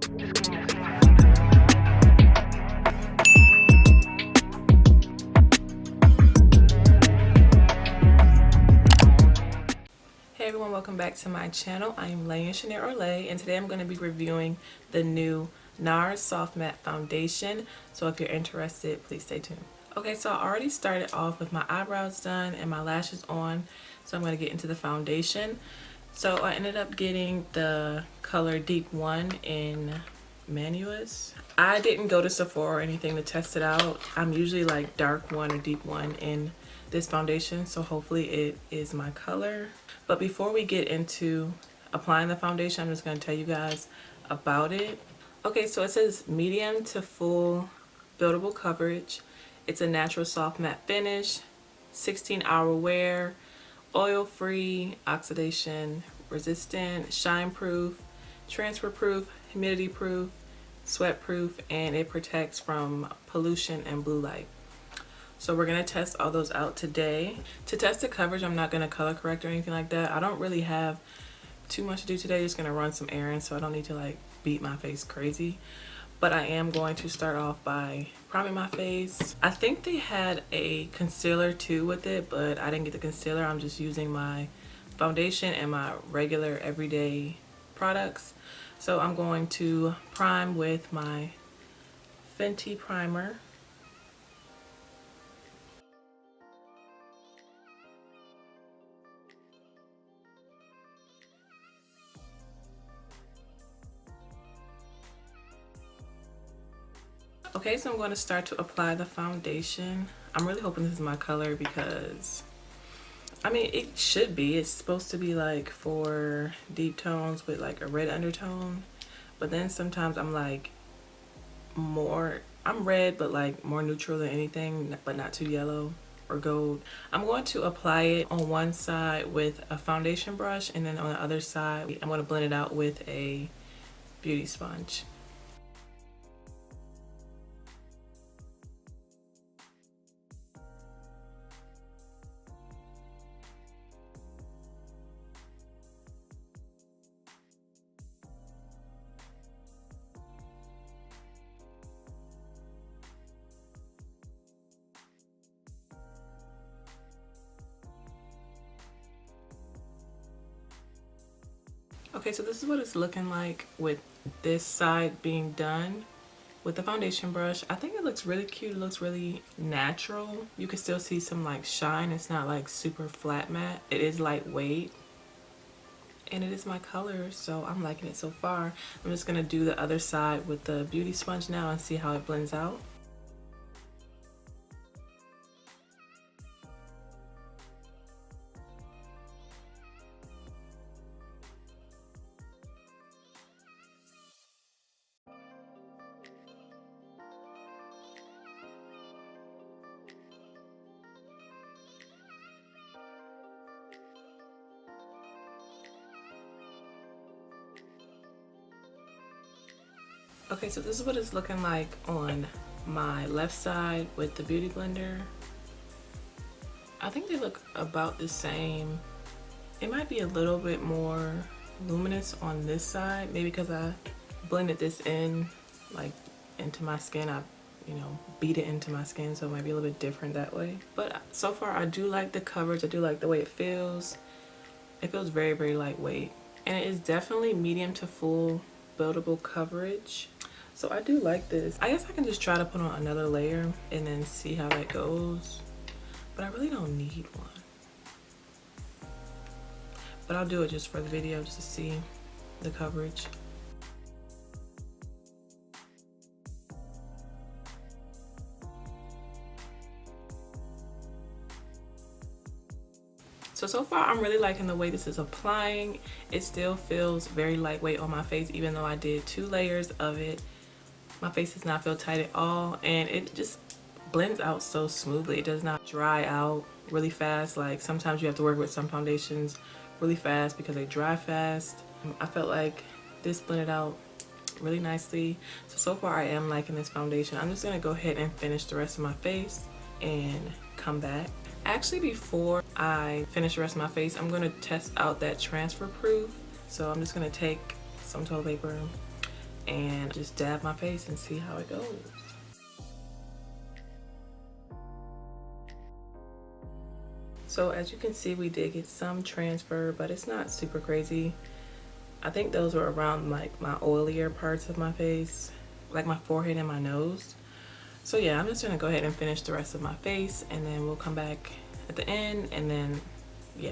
Hey everyone, welcome back to my channel. I am Lainya, Chenir or Lay, and today I'm going to be reviewing the new Nars Soft Matte Foundation. So if you're interested, please stay tuned. Okay, so I already started off with my eyebrows done and my lashes on, so I'm going to get into the foundation. So I ended up getting the color Deep 1 in Manaus. I didn't go to Sephora or anything to test it out. I'm usually like dark 1 or deep 1 in this foundation, so hopefully it is my color. But before we get into applying the foundation, I'm just going to tell you guys about it. Okay, so it says medium to full buildable coverage. It's a natural soft matte finish, 16-hour wear, oil-free, oxidation resistant, shine proof, transfer proof, humidity proof, sweat proof, and it protects from pollution and blue light. So we're going to test all those out today. To test the coverage, I'm not going to color correct or anything like that. I don't really have too much to do today. Just going to run some errands, so I don't need to like beat my face crazy. But I am going to start off by priming my face. I think they had a concealer too with it, but I didn't get the concealer. I'm just using my foundation and my regular everyday products. So I'm going to prime with my Fenty primer. Okay, so I'm going to start to apply the foundation. I'm really hoping this is my color because, I mean, it should be. It's supposed to be like for deep tones with like a red undertone. But then sometimes I'm like I'm red, but like more neutral than anything, but not too yellow or gold. I'm going to apply it on one side with a foundation brush, and then on the other side, I'm going to blend it out with a beauty sponge. Okay, so this is what it's looking like with this side being done with the foundation brush. I think it looks really cute. It looks really natural. You can still see some like shine. It's not like super flat matte. It is lightweight. And it is my color, so I'm liking it so far. I'm just going to do the other side with the beauty sponge now and see how it blends out. Okay, so this is what it's looking like on my left side with the beauty blender. I think they look about the same. It might be a little bit more luminous on this side, maybe because I blended this in like into my skin. I beat it into my skin, so it might be a little bit different that way. But so far I do like the coverage. I do like the way it feels. It feels very, very lightweight, and it is definitely medium to full buildable coverage. So I do like this. I guess I can just try to put on another layer and then see how that goes, but I really don't need one. But I'll do it just for the video, just to see the coverage. So far I'm really liking the way this is applying. It still feels very lightweight on my face, even though I did 2 layers of it. My face does not feel tight at all, and it just blends out so smoothly. It does not dry out really fast. Like sometimes you have to work with some foundations really fast because they dry fast. I felt like this blended out really nicely. So far I am liking this foundation. I'm just gonna go ahead and finish the rest of my face and come back. Actually, before I finish the rest of my face, I'm gonna test out that transfer proof. So I'm just gonna take some toilet paper and just dab my face and see how it goes. So as you can see, we did get some transfer, but it's not super crazy. I think those were around like my oilier parts of my face, like my forehead and my nose. So yeah, I'm just gonna go ahead and finish the rest of my face, and then we'll come back at the end, and then yeah.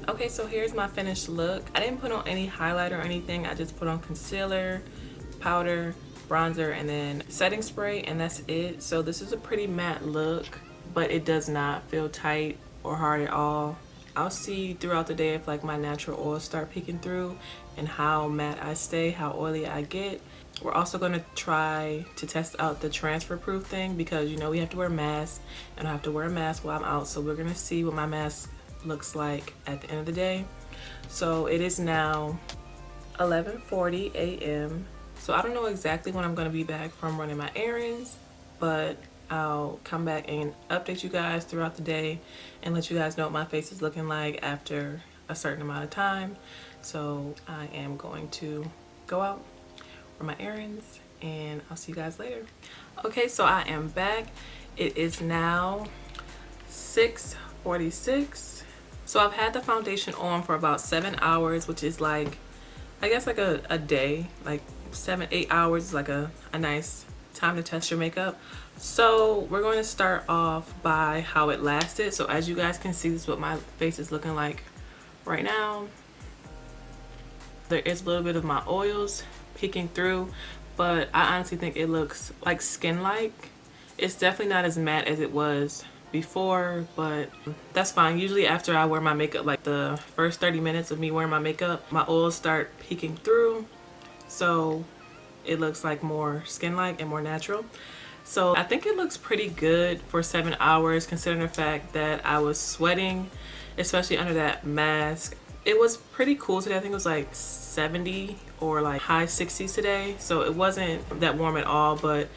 Okay, so here's my finished look. I didn't put on any highlighter or anything. I just put on concealer, powder, bronzer, and then setting spray, and that's it. So this is a pretty matte look, but it does not feel tight or hard at all. I'll see throughout the day if like my natural oils start peeking through and how matte I stay, how oily I get. We're also going to try to test out the transfer proof thing, because you know we have to wear masks, and I have to wear a mask while I'm out. So we're going to see what my mask looks like at the end of the day. So it is now 11:40 a.m. so I don't know exactly when I'm going to be back from running my errands, but I'll come back and update you guys throughout the day and let you guys know what my face is looking like after a certain amount of time. So I am going to go out, run my errands, and I'll see you guys later. Okay, so I am back. It is now 6:46. So I've had the foundation on for about 7 hours, which is like, I guess like a day, like 7-8 hours is like a nice time to test your makeup. So we're going to start off by how it lasted. So as you guys can see, this is what my face is looking like right now. There is a little bit of my oils peeking through, but I honestly think it looks like skin-like. It's definitely not as matte as it was before, but that's fine. Usually after I wear my makeup, like the first 30 minutes of me wearing my makeup, my oils start peeking through, so it looks like more skin-like and more natural. So I think it looks pretty good for 7 hours, considering the fact that I was sweating, especially under that mask. It was pretty cool today. I think it was like 70 or like high 60s today, so it wasn't that warm at all, but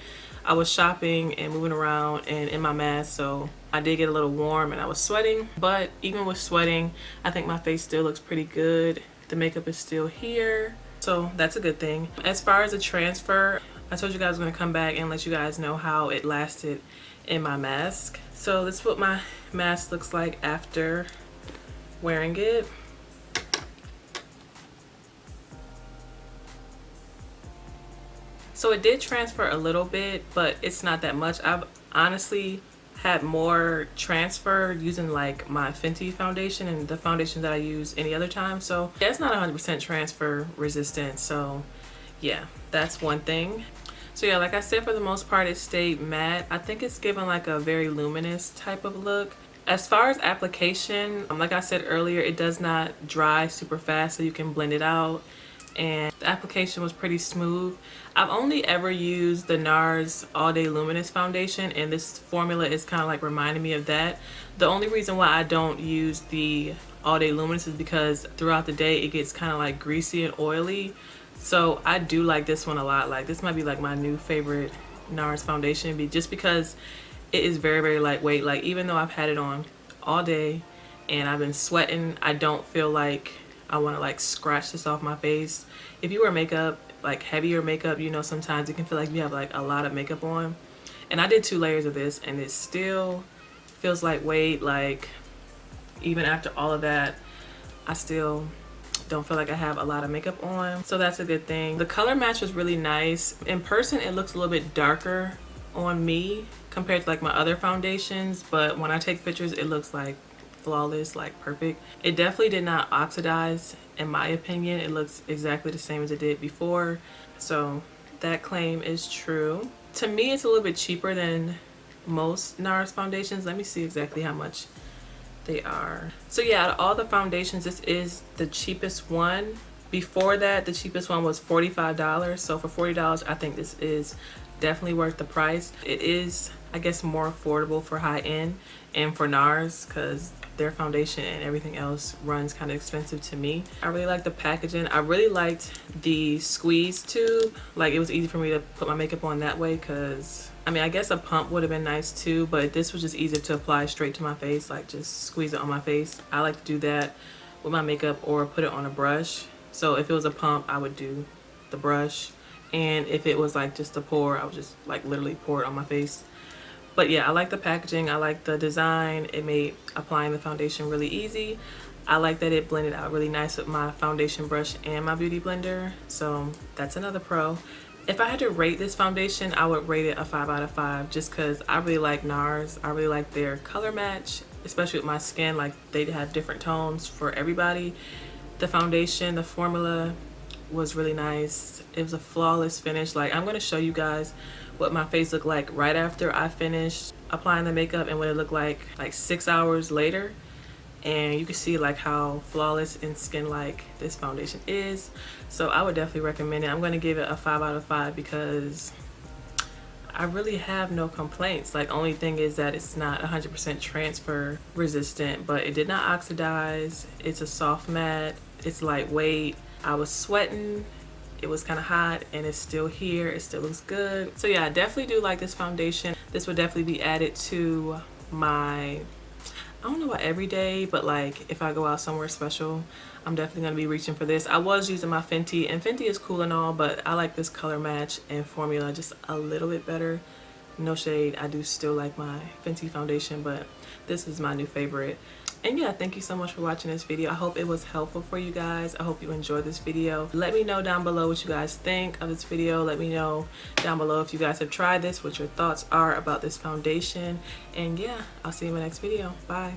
I was shopping and moving around and in my mask, so I did get a little warm and I was sweating. But even with sweating, I think my face still looks pretty good. The makeup is still here, so that's a good thing. As far as the transfer, I told you guys I was going to come back and let you guys know how it lasted in my mask. So this is what my mask looks like after wearing it. So it did transfer a little bit, but it's not that much. I've honestly had more transfer using like my Fenty foundation and the foundation that I use any other time. So yeah, it's not 100% transfer resistant. So yeah, that's one thing. So yeah, like I said, for the most part, it stayed matte. I think it's given like a very luminous type of look. As far as application, like I said earlier, it does not dry super fast, so you can blend it out. And the application was pretty smooth. I've only ever used the Nars All Day Luminous foundation, and this formula is kind of like reminding me of that. The only reason why I don't use the All Day Luminous is because throughout the day it gets kind of like greasy and oily. So I do like this one a lot. Like this might be like my new favorite Nars foundation, just because it is very, very lightweight. Like even though I've had it on all day and I've been sweating, I don't feel like I want to like scratch this off my face. If you wear makeup, like heavier makeup, you know, sometimes it can feel like you have like a lot of makeup on. And I did 2 layers of this and it still feels lightweight. Like even after all of that, I still don't feel like I have a lot of makeup on. So that's a good thing. The color match was really nice. In person, it looks a little bit darker on me compared to like my other foundations, but when I take pictures, it looks like flawless, like perfect. It definitely did not oxidize in my opinion. It looks exactly the same as it did before, so that claim is true. To me, it's a little bit cheaper than most Nars foundations. Let me see exactly how much they are. So yeah, out of all the foundations, this is the cheapest one. Before that, the cheapest one was $45. So for $40, I think this is definitely worth the price. It is, I guess, more affordable for high end and for Nars, because their foundation and everything else runs kind of expensive to me. I really like the packaging. I really liked the squeeze tube. Like, it was easy for me to put my makeup on that way, because I mean, I guess a pump would have been nice too, but this was just easier to apply straight to my face, like just squeeze it on my face. I like to do that with my makeup or put it on a brush. So if it was a pump, I would do the brush, and if it was like just a pour, I would just like literally pour it on my face. But yeah, I like the packaging, I like the design. It made applying the foundation really easy. I like that it blended out really nice with my foundation brush and my beauty blender, so that's another pro. If I had to rate this foundation, I would rate it a 5 out of 5, just because I really like Nars. I really like their color match, especially with my skin. Like, they have different tones for everybody. The foundation, the formula was really nice. It was a flawless finish. Like, I'm going to show you guys what my face looked like right after I finished applying the makeup and what it looked like 6 hours later. And you can see like how flawless and skin-like this foundation is. So I would definitely recommend it. I'm going to give it a 5 out of 5 because I really have no complaints. Like, only thing is that it's not 100% transfer resistant, but it did not oxidize. It's a soft matte. It's lightweight. I was sweating. It was kind of hot, and it's still here. It still looks good. So yeah, I definitely do like this foundation. This would definitely be added to my, I don't know about every day, but like if I go out somewhere special, I'm definitely going to be reaching for this. I was using my Fenty, and Fenty is cool and all, but I like this color match and formula just a little bit better. No shade, I do still like my Fenty foundation, but this is my new favorite. And yeah, thank you so much for watching this video. I hope it was helpful for you guys. I hope you enjoyed this video. Let me know down below what you guys think of this video. Let me know down below if you guys have tried this, what your thoughts are about this foundation. And yeah, I'll see you in my next video. Bye.